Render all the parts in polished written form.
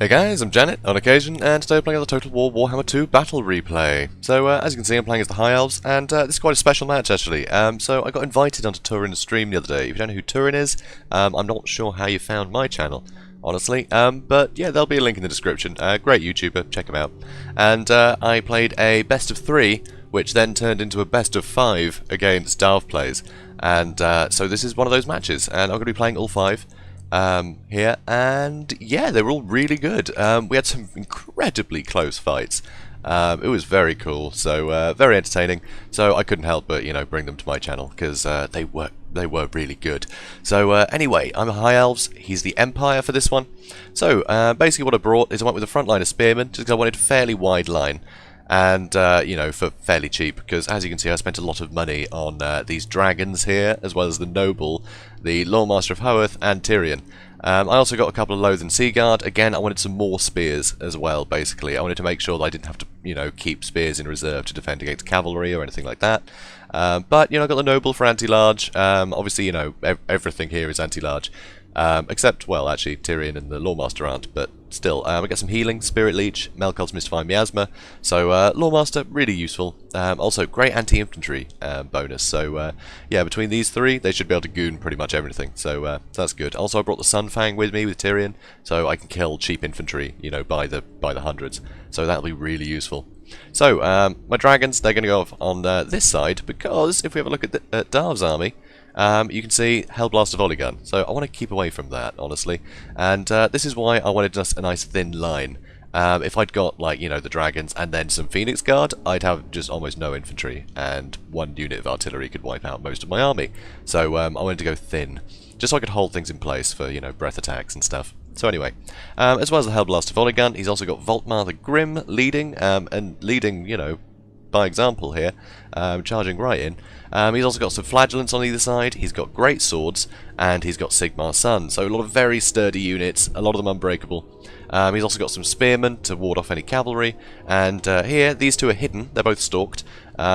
Hey guys, I'm JanetOnOccasion, and today we're playing the Total War Warhammer II Battle Replay. So, as you can see, I'm playing as the High Elves, and this is quite a special match, actually. So, I got invited onto Turin's stream the other day. If you don't know who Turin is, I'm not sure how you found my channel, honestly. But yeah, there'll be a link in the description. Great YouTuber, check him out. And I played a best of 3, which then turned into a best of 5 against DahvPlays. And so this is one of those matches, and I'm going to be playing all 5. Here, and yeah, they were all really good. We had some incredibly close fights. It was very cool, so very entertaining. So I couldn't help but, you know, bring them to my channel because they were really good. So anyway, I'm a High Elves. He's the Empire for this one. So basically, what I brought is I went with a front line of spearmen just because I wanted a fairly wide line. And, you know, for fairly cheap, because as you can see I spent a lot of money on these dragons here, as well as the noble, the Lawmaster of Hoeth, and Turin. I also got a couple of Loathen Sea Guard. Again, I wanted some more spears as well, basically. I wanted to make sure that I didn't have to, you know, keep spears in reserve to defend against cavalry or anything like that. But, you know, I got the noble for anti-large. Obviously, you know, everything here is anti-large. Except, well, actually, Turin and the Lawmaster aren't, but still, I get some healing, Spirit Leech, Melkot's Mystifying Miasma, so Lawmaster, really useful. Also, great anti-infantry bonus, so yeah, between these 3, they should be able to goon pretty much everything, so that's good. Also, I brought the Sunfang with me with Turin, so I can kill cheap infantry, you know, by the hundreds, so that'll be really useful. So, my dragons, they're going to go off on this side, because if we have a look at Dav's army, you can see Hellblaster Volley Gun, so I want to keep away from that, honestly. And this is why I wanted just a nice thin line. If I'd got, like, you know, the dragons and then some Phoenix Guard, I'd have just almost no infantry, and 1 unit of artillery could wipe out most of my army. So I wanted to go thin, just so I could hold things in place for, you know, breath attacks and stuff. So anyway, as well as the Hellblaster Volley Gun, he's also got Volkmar the Grim leading, and leading, you know, by example here, charging right in. He's also got some flagellants on either side, he's got great swords, and he's got Sigmar's Sun. So a lot of very sturdy units, a lot of them unbreakable. He's also got some spearmen to ward off any cavalry, and here, these 2 are hidden, they're both stalked.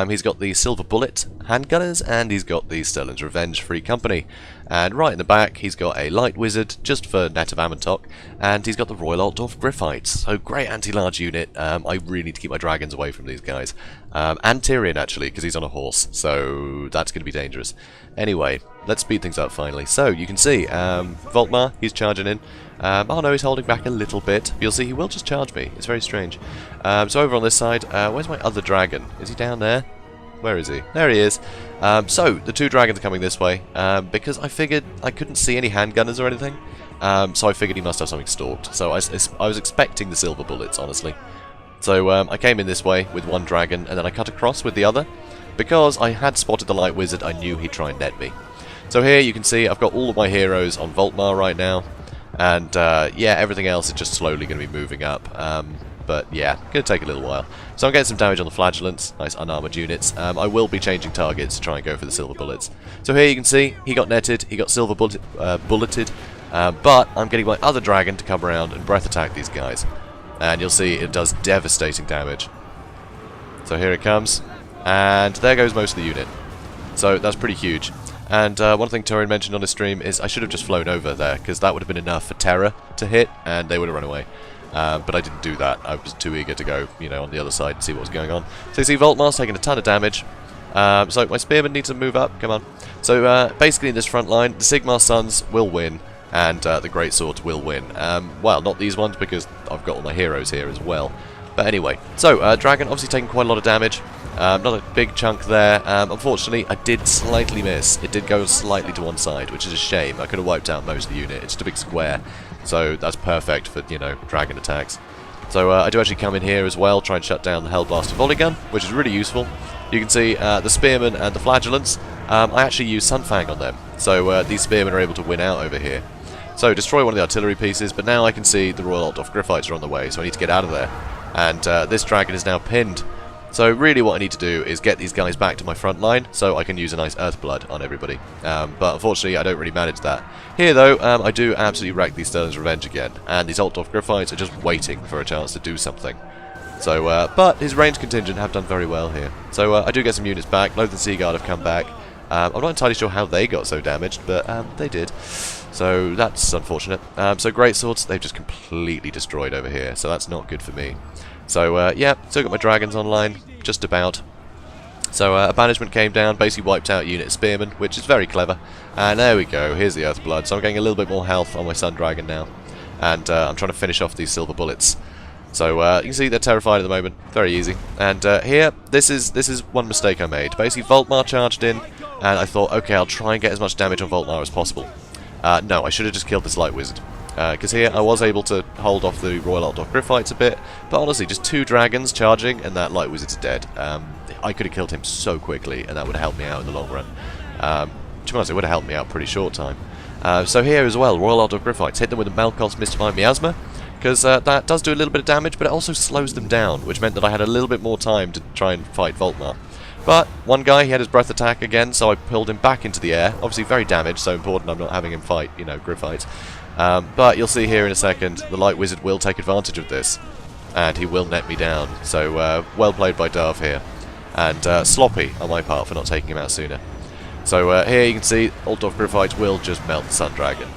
He's got the Silver Bullet handgunners, and he's got the Sterling's Revenge Free Company. And right in the back, he's got a Light Wizard, just for Net of Amantok, and he's got the Royal Altdorf Gryphites. So great anti-large unit. I really need to keep my dragons away from these guys. And Tyrion, actually, because he's on a horse, so that's going to be dangerous. Anyway, let's speed things up finally. So, you can see, Volkmar, he's charging in. Oh no, he's holding back a little bit. You'll see he will just charge me. It's very strange. So over on this side, where's my other dragon? Is he down there? Where is he? There he is. So, the 2 dragons are coming this way, because I figured I couldn't see any handgunners or anything. So I figured he must have something stalked. So I was expecting the silver bullets, honestly. So I came in this way with 1 dragon, and then I cut across with the other. Because I had spotted the Light Wizard, I knew he'd try and net me. So here you can see I've got all of my heroes on Volkmar right now. And yeah, everything else is just slowly going to be moving up. But yeah, going to take a little while. So I'm getting some damage on the flagellants, nice unarmoured units. I will be changing targets to try and go for the silver bullets. So here you can see, he got netted, he got silver bulleted, but I'm getting my other dragon to come around and breath attack these guys. And you'll see it does devastating damage. So here it comes, and there goes most of the unit. So that's pretty huge. And one thing Turin mentioned on his stream is I should have just flown over there, because that would have been enough for Terror to hit, and they would have run away. But I didn't do that. I was too eager to go, you know, on the other side and see what was going on. So you see Volkmar's taking a ton of damage. So my spearmen need to move up. Come on. So basically in this front line, the Sigmar's Sons will win, and the Great Swords will win. Well, not these ones, because I've got all my heroes here as well. But anyway, so Dragon obviously taking quite a lot of damage. Not a big chunk there. Unfortunately, I did slightly miss. It did go slightly to one side, which is a shame. I could have wiped out most of the unit. It's just a big square. So that's perfect for, you know, dragon attacks. So I do actually come in here as well, try and shut down the Hellblaster Volley Gun, which is really useful. You can see the Spearmen and the Flagellants. I actually use Sunfang on them. So these Spearmen are able to win out over here. So destroy one of the artillery pieces, but now I can see the Royal Altdorf Gryphites are on the way, so I need to get out of there. And this dragon is now pinned. So really what I need to do is get these guys back to my front line so I can use a nice Earthblood on everybody. But unfortunately I don't really manage that. Here though, I do absolutely wreck these Sterling's Revenge again, and these Altdorf Gryphites are just waiting for a chance to do something. So, but his ranged contingent have done very well here. So I do get some units back. Loathen Sea Guard have come back. I'm not entirely sure how they got so damaged, but they did. So that's unfortunate. So greatswords, they've just completely destroyed over here, so that's not good for me. So yeah, still got my dragons online, just about. So a banishment came down, basically wiped out a unit of spearmen, which is very clever. And there we go, here's the Earthblood. So I'm getting a little bit more health on my Sun Dragon now. And I'm trying to finish off these silver bullets. So you can see they're terrified at the moment, very easy. And here, this is one mistake I made. Basically Volkmar charged in, and I thought, okay, I'll try and get as much damage on Volkmar as possible. No, I should have just killed this Light Wizard. Because here I was able to hold off the Royal Altdorf Gryphites a bit, but honestly, just 2 dragons charging and that Light Wizard's dead. I could have killed him so quickly, and that would have helped me out in the long run. To be honest, it would have helped me out pretty short time. So here as well, Royal Altdorf Gryphites, hit them with a Melkos Mystifying Miasma, because that does do a little bit of damage, but it also slows them down, which meant that I had a little bit more time to try and fight Volkmar. But one guy, he had his breath attack again, so I pulled him back into the air. Obviously very damaged, so important I'm not having him fight, you know, Gryphites. But you'll see here in a second, the Light Wizard will take advantage of this, and he will net me down. So well played by Dahv here, and sloppy on my part for not taking him out sooner. So here you can see Altdorf Gryphites will just melt the Sun Dragon.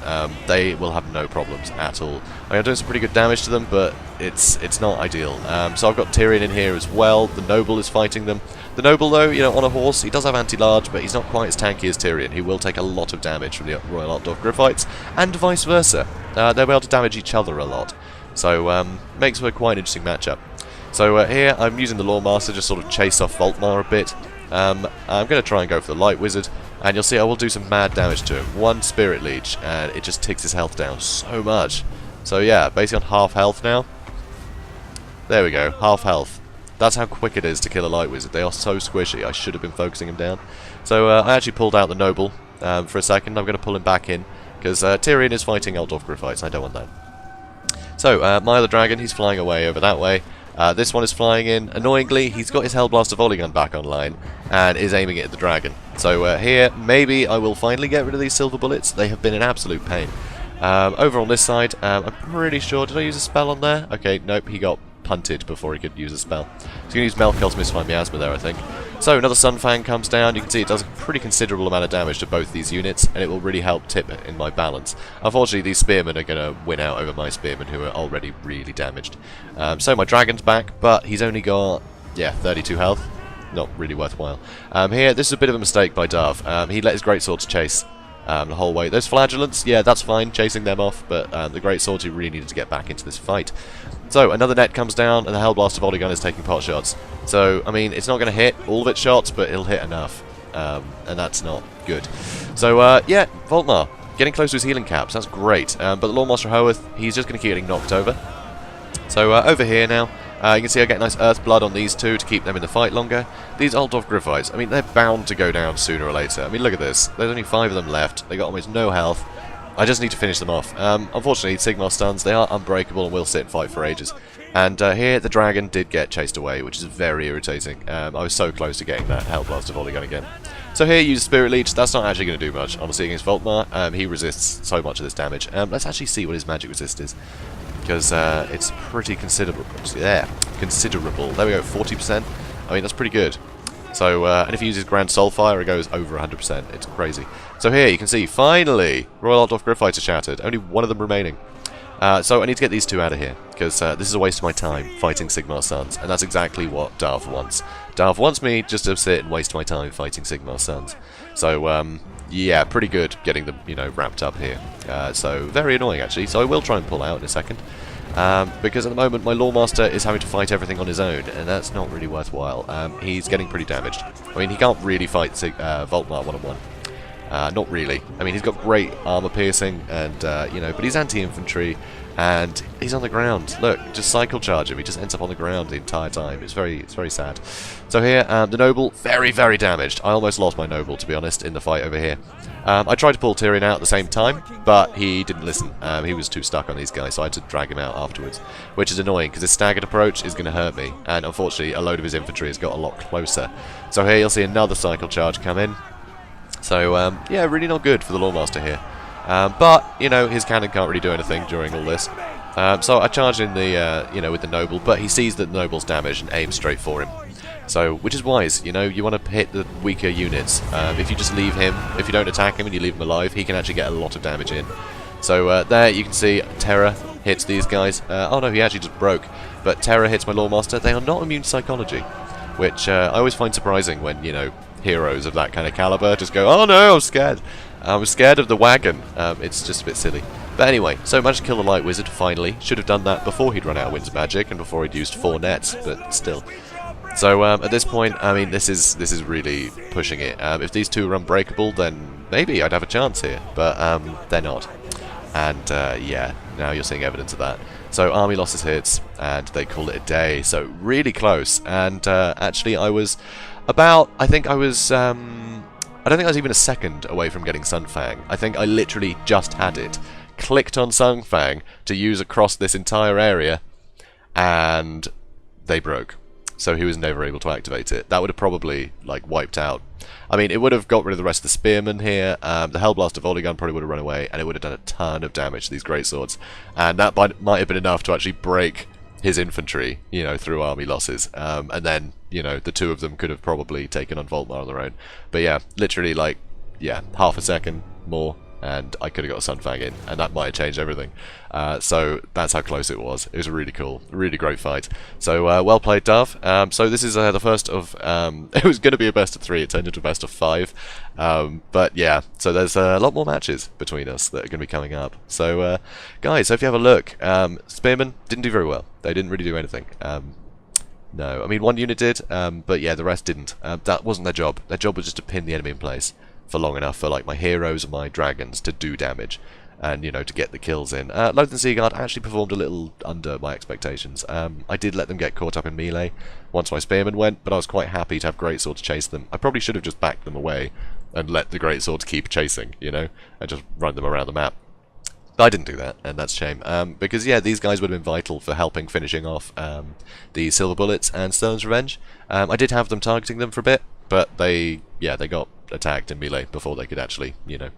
They will have no problems at all. I'm doing some pretty good damage to them, but it's not ideal. So I've got Turin in here as well. The Noble is fighting them. The Noble, though, you know, on a horse, he does have anti-large, but he's not quite as tanky as Turin. He will take a lot of damage from the Royal Altdorf Gryphites, and vice versa. They'll be able to damage each other a lot. So makes for quite an interesting matchup. So here I'm using the Lawmaster to just sort of chase off Volkmar a bit. I'm going to try and go for the Light Wizard, and you'll see I will do some mad damage to him. 1 Spirit Leech, and it just ticks his health down so much. So yeah, basically on half health now. There we go, half health. That's how quick it is to kill a Light Wizard. They are so squishy, I should have been focusing him down. So I actually pulled out the Noble for a second. I'm going to pull him back in, because Tyrion is fighting Altdorf Gryphites, I don't want that. So my other dragon, he's flying away over that way. This one is flying in. Annoyingly, he's got his Hellblaster volley gun back online and is aiming it at the dragon. So here, maybe I will finally get rid of these silver bullets. They have been an absolute pain. Over on this side, I'm pretty sure... Did I use a spell on there? Okay, nope, he got punted before he could use a spell. So he's going to use Melkos Mystifying Miasma there, I think. So another Sunfang comes down. You can see it does a pretty considerable amount of damage to both these units, and it will really help tip it in my balance. Unfortunately, these spearmen are going to win out over my spearmen, who are already really damaged. So my dragon's back, but he's only got, yeah, 32 health. Not really worthwhile. Here, this is a bit of a mistake by Dahv. He let his greatswords chase the whole way. Those flagellants, yeah, that's fine, chasing them off, but the greatswords, he really needed to get back into this fight. So another net comes down, and the Hellblaster volley gun is taking pot shots. So, I mean, it's not going to hit all of its shots, but it'll hit enough, and that's not good. So, yeah, Volkmar, getting close to his healing caps, that's great. But the Lawmaster Hoeth, he's just going to keep getting knocked over. So, over here now, you can see I get nice Earthblood on these two to keep them in the fight longer. These Altdorf Gryphites, I mean, they're bound to go down sooner or later. I mean, look at this. There's only 5 of them left. They got almost no health. I just need to finish them off. Unfortunately, Sigmar stuns, they are unbreakable and will sit and fight for ages. And here, the dragon did get chased away, which is very irritating. I was so close to getting that Hellblaster volley gun again. So here, use Spirit Leech. That's not actually going to do much, honestly, against Volkmar. He resists so much of this damage. Let's actually see what his magic resist is, because it's pretty considerable. Yeah, considerable. There we go, 40%. I mean, that's pretty good. So, and if he uses Grand Soulfire, it goes over 100%. It's crazy. So here, you can see, finally, Royal Altdorf Gryphites are shattered. Only one of them remaining. So I need to get these two out of here, because this is a waste of my time fighting Sigmar Suns, and that's exactly what Dahv wants. Dahv wants me just to sit and waste my time fighting Sigmar Suns. So, yeah, pretty good getting them, you know, wrapped up here. So, very annoying, actually. So I will try and pull out in a second. Because at the moment my Lawmaster is having to fight everything on his own, and that's not really worthwhile. He's getting pretty damaged. I mean, he can't really fight Volkmar one-on-one. Not really. I mean, he's got great armor piercing, and you know, but he's anti-infantry, and he's on the ground. Look, just cycle charge him. He just ends up on the ground the entire time. It's very sad. So here, the Noble, very damaged. I almost lost my Noble, to be honest, in the fight over here. I tried to pull Tyrion out at the same time, but he didn't listen. He was too stuck on these guys, so I had to drag him out afterwards, which is annoying, because his staggered approach is going to hurt me, and unfortunately, a load of his infantry has got a lot closer. So here, you'll see another cycle charge come in. So, yeah, really not good for the Lawmaster here. But, you know, his cannon can't really do anything during all this. So I charge in the, you know, with the Noble, but he sees that the Noble's damaged and aims straight for him. So, which is wise, you know, you want to hit the weaker units. If you just leave him, if you don't attack him and you leave him alive, he can actually get a lot of damage in. So there you can see Terror hits these guys. Oh no, he actually just broke. But Terror hits my Lawmaster. They are not immune to psychology, which I always find surprising when, you know, heroes of that kind of caliber just go, oh no, I'm scared. I was scared of the wagon. It's just a bit silly. But anyway, so managed to kill the Light Wizard, finally. Should have done that before he'd run out of Winds of Magic and before he'd used 4 nets, but still. So at this point, I mean, this is really pushing it. If these two are unbreakable, then maybe I'd have a chance here, but they're not. And yeah, now you're seeing evidence of that. So army losses hits, and they call it a day. So really close. And actually, I was about, I think I don't think I was even a second away from getting Sunfang. I think I literally just had it. Clicked on Sunfang to use across this entire area, and they broke. So he was never able to activate it. That would have probably, like, wiped out. I mean, it would have got rid of the rest of the spearmen here. The Hellblaster volley gun probably would have run away, and it would have done a ton of damage to these greatswords. And that might have been enough to actually break his infantry, you know, through army losses. And then, you know, the two of them could have probably taken on Volkmar on their own. But yeah, literally, like, yeah, half a second more, and I could have got a Sunfang in, and that might have changed everything. So that's how close it was. It was a really cool, really great fight. So well played, Dav. So this is the first of, it was going to be a best of 3, it turned into a best of 5. But yeah, so there's a lot more matches between us that are going to be coming up. So guys, hope you have a look. Spearmen didn't do very well. They didn't really do anything. No, I mean one unit did, but yeah, the rest didn't. That wasn't their job. Their job was just to pin the enemy in place for long enough for like my heroes and my dragons to do damage, and you know, to get the kills in. Lothar Seaguard actually performed a little under my expectations. I did let them get caught up in melee once my spearmen went, but I was quite happy to have greatswords chase them. I probably should have just backed them away and let the greatswords keep chasing, you know, and just run them around the map. But I didn't do that, and that's a shame, because yeah, these guys would have been vital for helping finishing off the Silver Bullets and Sterling's Revenge. I did have them targeting them for a bit, but they got attacked in melee before they could actually, you know,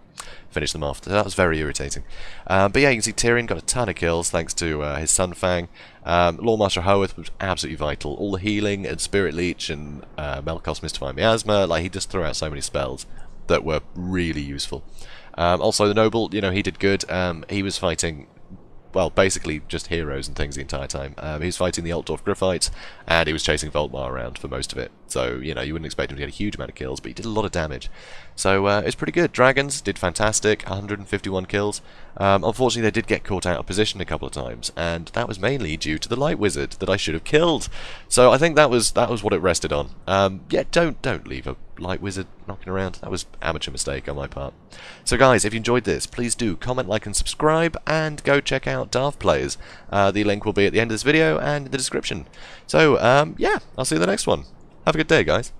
finish them off. So that was very irritating. But yeah, you can see Turin got a ton of kills thanks to his Sunfang. Lawmaster Howarth was absolutely vital. All the healing and Spirit Leech and Melkos Mystifying Miasma, like he just threw out so many spells that were really useful. Also the Noble, you know, he did good. He was fighting, well, basically just heroes and things the entire time. He was fighting the Altdorf Griffites, and he was chasing Volkmar around for most of it. So, you know, you wouldn't expect him to get a huge amount of kills, but he did a lot of damage. So, it's pretty good. Dragons did fantastic, 151 kills. Unfortunately, they did get caught out of position a couple of times, and that was mainly due to the Light Wizard that I should have killed. So, I think that was what it rested on. Yeah, don't leave a Light Wizard knocking around. That was amateur mistake on my part. So guys, if you enjoyed this, please do comment, like and subscribe, and go check out DahvPlays. The link will be at the end of this video and in the description. So yeah, I'll see you in the next one. Have a good day, guys.